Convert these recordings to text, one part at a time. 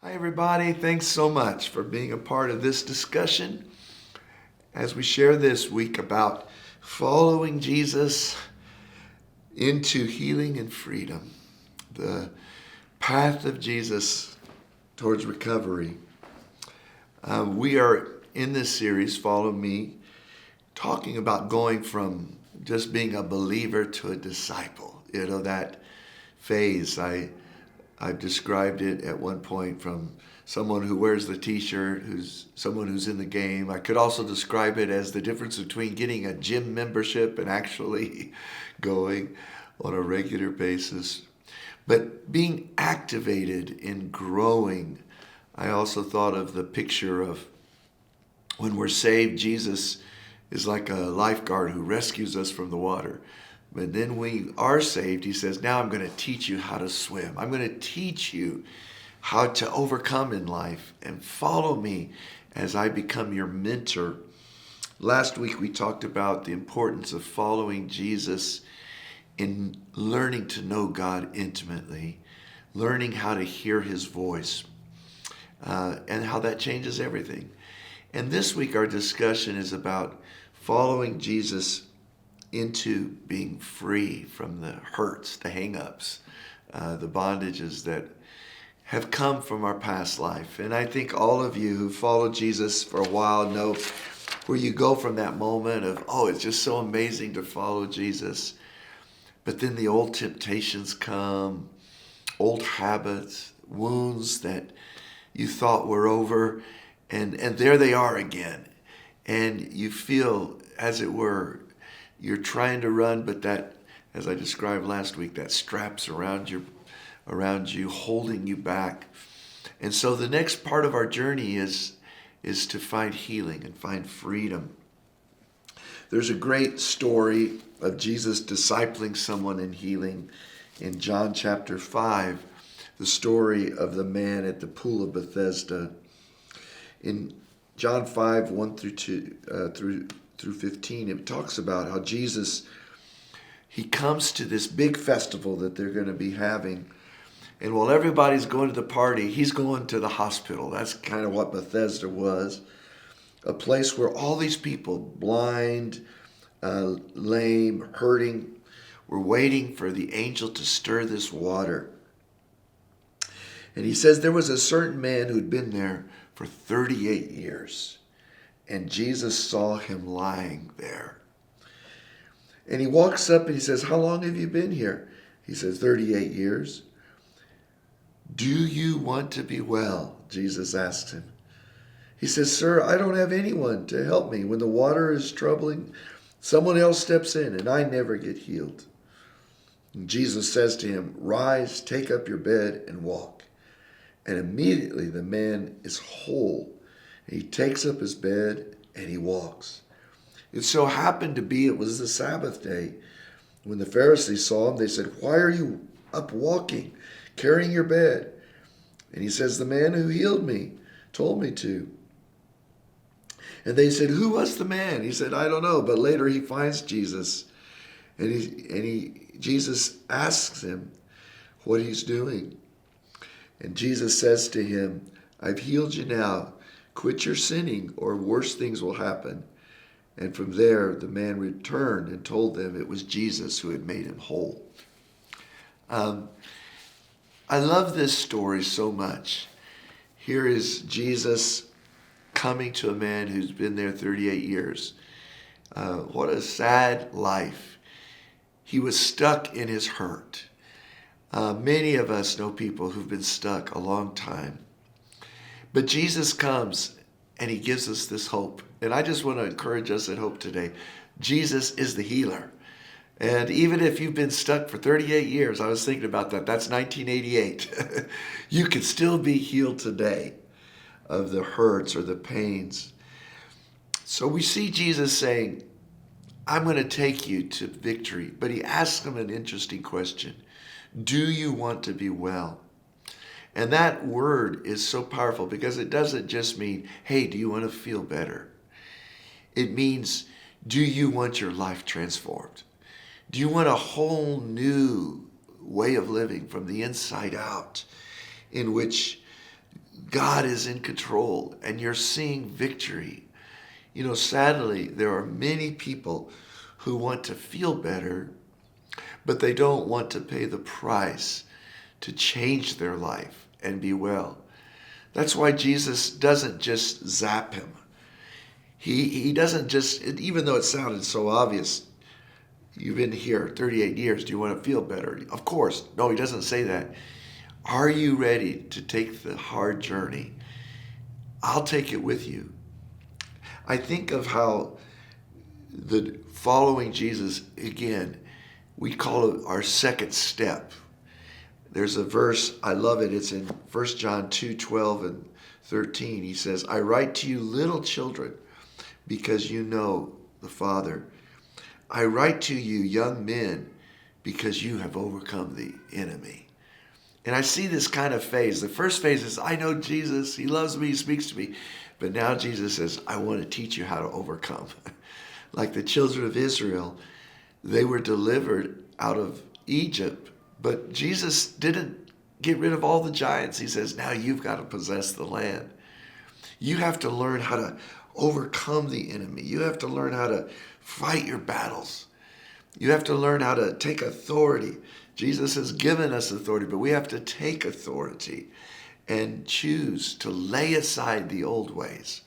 Hi, everybody. Thanks so much for being a part of this discussion as we share this week about following Jesus into healing and freedom, the path of Jesus towards recovery. We are in this series, Follow Me, talking about going from just being a believer to a disciple. That phase. I've described it at one point from someone who wears the t-shirt, who's someone who's in the game. I could also describe it as the difference between getting a gym membership and actually going on a regular basis. But being activated in growing, I also thought of the picture of when we're saved, Jesus is like a lifeguard who rescues us from the water. But then we are saved, he says, now I'm going to teach you how to swim. I'm going to teach you how to overcome in life and follow me as I become your mentor. Last week we talked about the importance of following Jesus in learning to know God intimately, learning how to hear his voice, and how that changes everything. And this week our discussion is about following Jesus into being free from the hurts, the hang-ups, the bondages that have come from our past life. And I think all of you who followed Jesus for a while know where you go from that moment of, oh, it's just so amazing to follow Jesus. But then the old temptations come, old habits, wounds that you thought were over, and there they are again. And you feel, as it were, you're trying to run, but that, as I described last week, that straps around you, holding you back. And so the next part of our journey is to find healing and find freedom. There's a great story of Jesus discipling someone in healing in John chapter 5, the story of the man at the pool of Bethesda. In John 5, 1 through 2, through 15, it talks about how Jesus, he comes to this big festival that they're going to be having. And while everybody's going to the party, he's going to the hospital. That's kind of what Bethesda was. A place where all these people, blind, lame, hurting, were waiting for the angel to stir this water. And he says there was a certain man who'd been there for 38 years. And Jesus saw him lying there. And he walks up and he says, how long have you been here? He says, 38 years. Do you want to be well? Jesus asked him. He says, sir, I don't have anyone to help me. When the water is troubling, someone else steps in and I never get healed. And Jesus says to him, rise, take up your bed and walk. And immediately the man is whole. He takes up his bed and he walks. It so happened to be it was the Sabbath day. When the Pharisees saw him, they said, why are you up walking, carrying your bed? And he says, the man who healed me told me to. And they said, who was the man? He said, I don't know. But later he finds Jesus. And Jesus asks him what he's doing. And Jesus says to him, I've healed you now. Quit your sinning, or worse things will happen. And from there, the man returned and told them it was Jesus who had made him whole. I love this story so much. Here is Jesus coming to a man who's been there 38 years. What a sad life. He was stuck in his hurt. Many of us know people who've been stuck a long time. But Jesus comes and he gives us this hope. And I just want to encourage us at Hope today. Jesus is the healer. And even if you've been stuck for 38 years, I was thinking about that. That's 1988. You can still be healed today of the hurts or the pains. So we see Jesus saying, I'm going to take you to victory. But he asks him an interesting question. Do you want to be well? And that word is so powerful because it doesn't just mean, hey, do you want to feel better? It means, do you want your life transformed? Do you want a whole new way of living from the inside out in which God is in control and you're seeing victory. Sadly, there are many people who want to feel better, but they don't want to pay the price to change their life and be well. That's why Jesus doesn't just zap him. He doesn't just, even though it sounded so obvious, you've been here 38 years, do you want to feel better? Of course. No, he doesn't say that. Are you ready to take the hard journey? I'll take it with you. I think of how the following Jesus, again, we call it our second step. There's a verse, I love it. It's in 1 John 2:12 and 13. He says, I write to you little children because you know the Father. I write to you young men because you have overcome the enemy. And I see this kind of phase. The first phase is, I know Jesus. He loves me. He speaks to me. But now Jesus says, I want to teach you how to overcome. Like the children of Israel, they were delivered out of Egypt. But Jesus didn't get rid of all the giants. He says, now you've got to possess the land. You have to learn how to overcome the enemy. You have to learn how to fight your battles. You have to learn how to take authority. Jesus has given us authority, but we have to take authority and choose to lay aside the old ways.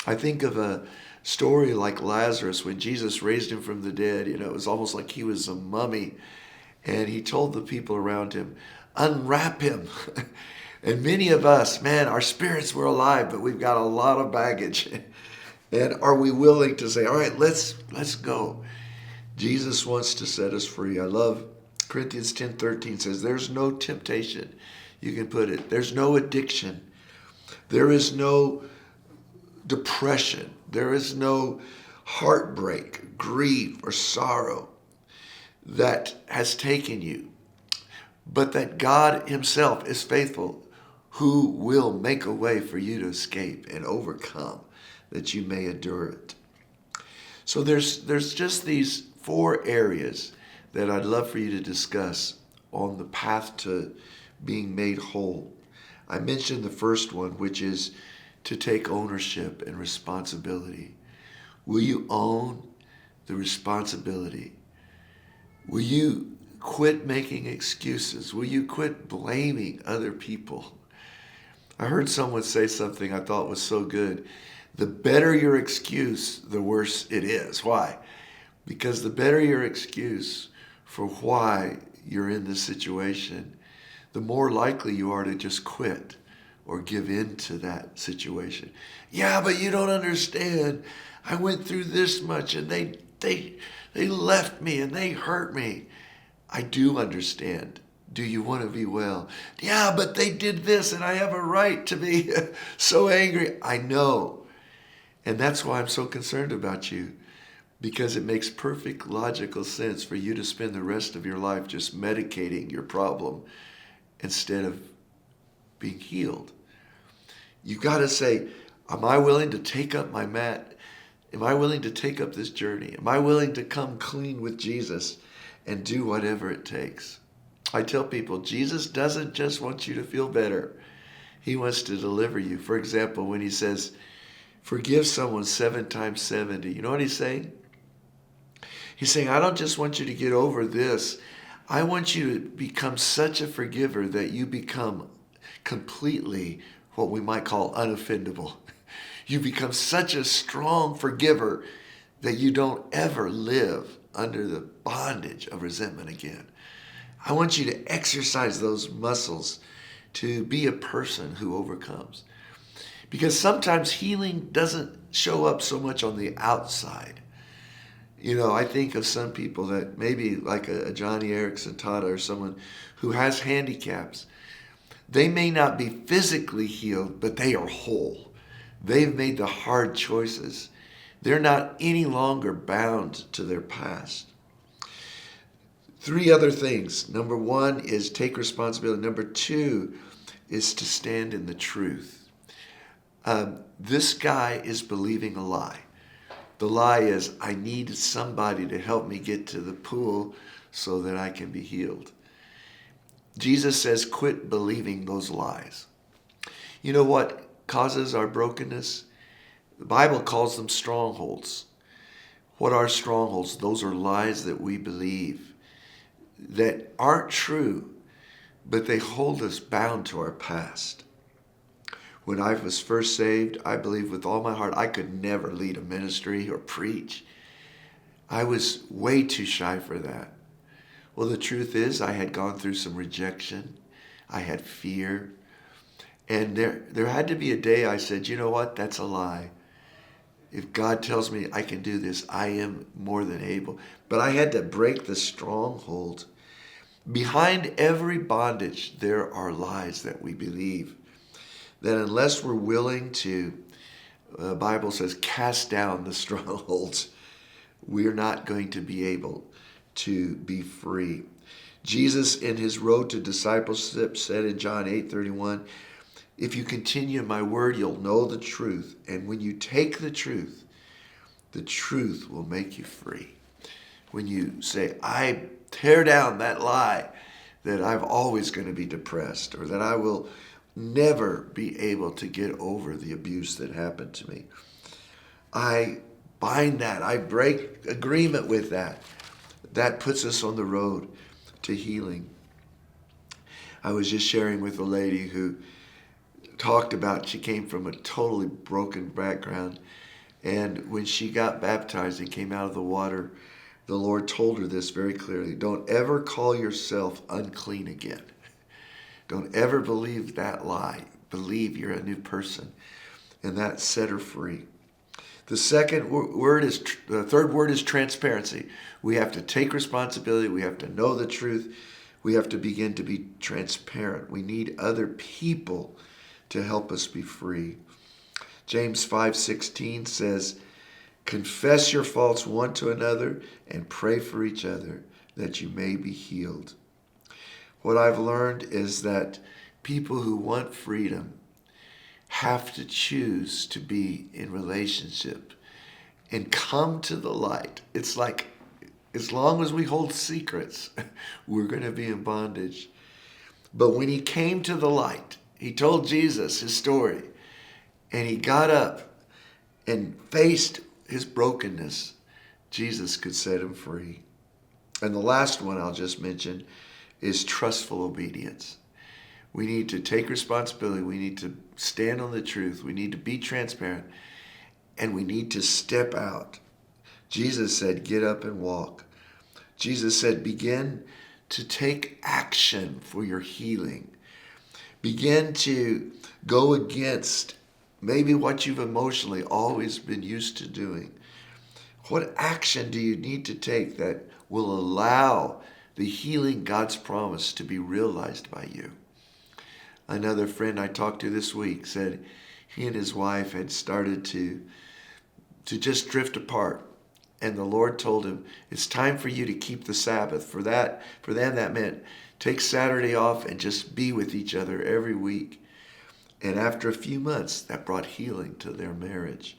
I think of a story like Lazarus when Jesus raised him from the dead. It was almost like he was a mummy. And he told the people around him, unwrap him. And many of us, man, our spirits were alive, but we've got a lot of baggage. And are we willing to say, all right, let's go. Jesus wants to set us free. I love Corinthians 10:13 says, there's no temptation. You can put it. There's no addiction. There is no depression. There is no heartbreak, grief, or sorrow that has taken you, but that God himself is faithful, who will make a way for you to escape and overcome, that you may endure it. So there's just these 4 areas that I'd love for you to discuss on the path to being made whole. I mentioned the first one, which is to take ownership and responsibility. Will you own the responsibility? Will you quit making excuses? Will you quit blaming other people? I heard someone say something I thought was so good. The better your excuse, the worse it is. Why? Because the better your excuse for why you're in this situation, the more likely you are to just quit or give in to that situation. Yeah, but you don't understand. I went through this much and they left me and they hurt me. I do understand. Do you want to be well? Yeah, but they did this and I have a right to be so angry. I know. And that's why I'm so concerned about you, because it makes perfect logical sense for you to spend the rest of your life just medicating your problem instead of being healed. You've got to say, am I willing to take up my mat? Am I willing to take up this journey? Am I willing to come clean with Jesus and do whatever it takes? I tell people, Jesus doesn't just want you to feel better. He wants to deliver you. For example, when he says, forgive someone 7 times 70, you know what he's saying? He's saying, I don't just want you to get over this. I want you to become such a forgiver that you become completely what we might call unoffendable. You become such a strong forgiver that you don't ever live under the bondage of resentment again. I want you to exercise those muscles to be a person who overcomes. Because sometimes healing doesn't show up so much on the outside. I think of some people that maybe like a Johnny Erickson Tata or someone who has handicaps. They may not be physically healed, but they are whole. They've made the hard choices. They're not any longer bound to their past. 3 other things. Number 1 is take responsibility. Number 2 is to stand in the truth. This guy is believing a lie. The lie is, I need somebody to help me get to the pool so that I can be healed. Jesus says, quit believing those lies. You know what causes our brokenness? The Bible calls them strongholds. What are strongholds? Those are lies that we believe that aren't true, but they hold us bound to our past. When I was first saved, I believed with all my heart I could never lead a ministry or preach. I was way too shy for that. Well, the truth is I had gone through some rejection. I had fear. And there had to be a day I said, you know what? That's a lie. If God tells me I can do this, I am more than able. But I had to break the stronghold. Behind every bondage, there are lies that we believe. That unless we're willing to, the Bible says, cast down the strongholds, we're not going to be able to be free. Jesus, in his road to discipleship, said in John 8:31, if you continue in my word, you'll know the truth. And when you take the truth will make you free. When you say, I tear down that lie that I'm always going to be depressed, or that I will never be able to get over the abuse that happened to me. I bind that. I break agreement with that. That puts us on the road to healing. I was just sharing with a lady who talked about she came from a totally broken background. And when she got baptized and came out of the water, the Lord told her this very clearly. Don't ever call yourself unclean again. Don't ever believe that lie. Believe you're a new person. And that set her free. The third word is transparency. We have to take responsibility. We have to know the truth. We have to begin to be transparent. We need other people to help us be free. James 5:16 says, confess your faults one to another and pray for each other that you may be healed. What I've learned is that people who want freedom have to choose to be in relationship and come to the light. It's like, as long as we hold secrets, we're going to be in bondage. But when he came to the light, he told Jesus his story, and he got up and faced his brokenness. Jesus could set him free. And the last one I'll just mention is trustful obedience. We need to take responsibility. We need to stand on the truth. We need to be transparent. And we need to step out. Jesus said, get up and walk. Jesus said, begin to take action for your healing. Begin to go against maybe what you've emotionally always been used to doing. What action do you need to take that will allow the healing God's promised to be realized by you? Another friend I talked to this week said he and his wife had started to just drift apart. And the Lord told him, it's time for you to keep the Sabbath. For them, that meant take Saturday off and just be with each other every week. And after a few months, that brought healing to their marriage.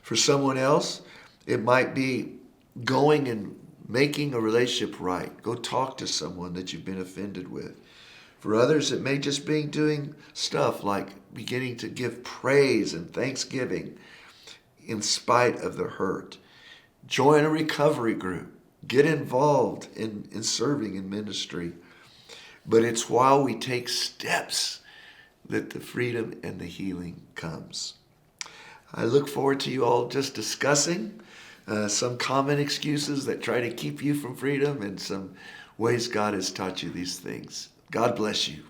For someone else, it might be going and making a relationship right. Go talk to someone that you've been offended with. For others, it may just be doing stuff like beginning to give praise and thanksgiving in spite of the hurt. Join a recovery group. Get involved in serving in ministry. But it's while we take steps that the freedom and the healing comes. I look forward to you all just discussing some common excuses that try to keep you from freedom and some ways God has taught you these things. God bless you.